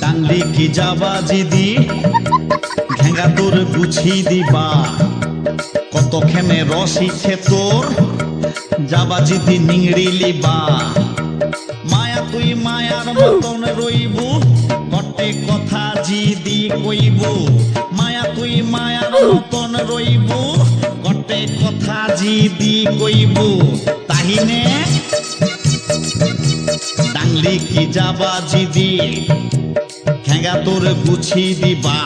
ডাংলি কি যাবা জিদি ঘেঙ্গা তোর গুছি দিবা কত খেমে রসিছে তোর যাবা জিদি নিংড়ি লিবা মায়া তুই মায়ার মতন রইবু কটে কথা জিদি কইবু মায়া তুই মায়ার মতন রইবু কটে কথা জিদি কইবু তাহিনে ডাংলি কি যাবা জিদি ঘেঙ্গা তোর গুছি দিবা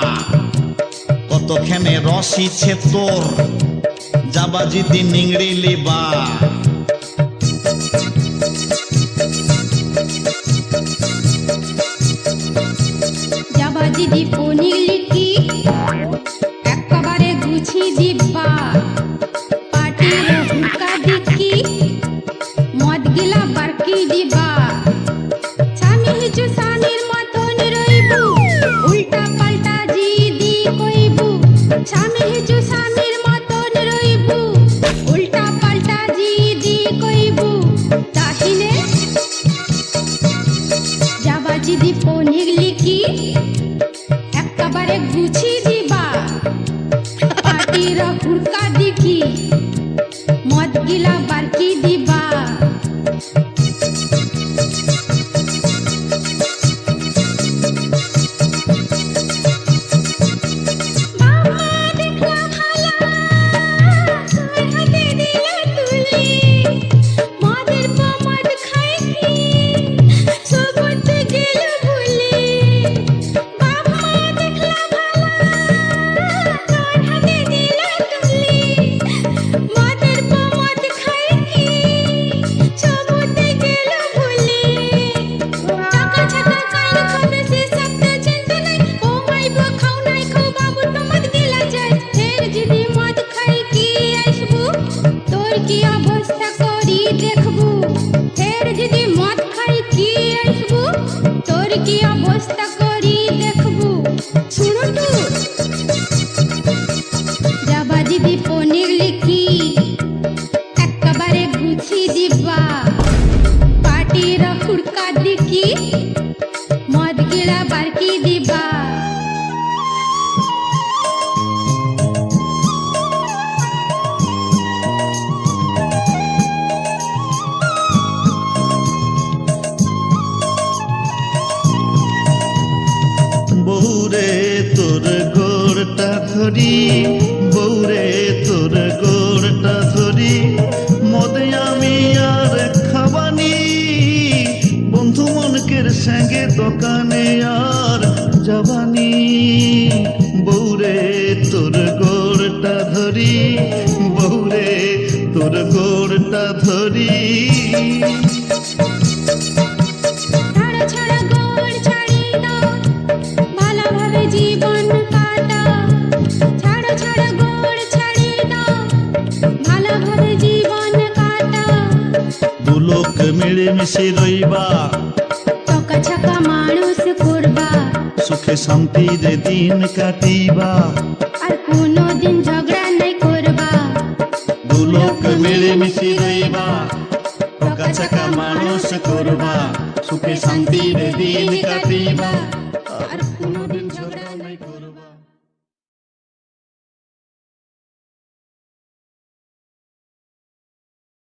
কত খেমে রসিছে তোর যাবা জিদি নিংড়ি লিবা যাবা জিদি পনিলি কি একবারে গুছি দিবা পাটির হুকা দিকি মদ গিলা বারকি দিবা স্বামী হিজু স্বামীর মতন রইবু উল্টা পাল্টা জিদি কইবু স্বামী হিজু স্বামীর মতন রইবু উল্টা পাল্টা জিদি কইবু তাহিনে যাবা জিদি পনিলি কি একবারে গুছি দিবা পাটির হুকা দিকি মদ গিলা বারকি দিবা কি অবস্থা করি দেখবু ফের যদি মদ খাই কি আসবু তোর কি অবস্থা করি দেখবু শুনুটু যাবা যদি পনির লিখি একবারে গুছি দিবা পাটির হুড়কা দিকি মদ গিলা বারকি দিবা বৌরে তোর গোড়টা ধরি বৌরে তোর গোড়টা ধরি মদে আমি আর খাবানি বন্ধু মনকের সঙ্গে দোকানে আর যাবানি বৌরে তোর গোড়টা ধরি বৌরে তোর গোড়টা ধরি জীবন কাটা ছাড়ো ছাড়ো গোড় ছাড়ি দাও ভালোভাবে জীবন কাটা দুলোক মিলেমিশে রইবা চকা চকা মানুষ করবা সুখে শান্তিরে দিন কাটিবা আর কোনো দিন ঝগড়া নাই করবা দুলোক মিলেমিশে রইবা চকা চকা মানুষ করবা সুখে শান্তিরে দিন কাটিবা।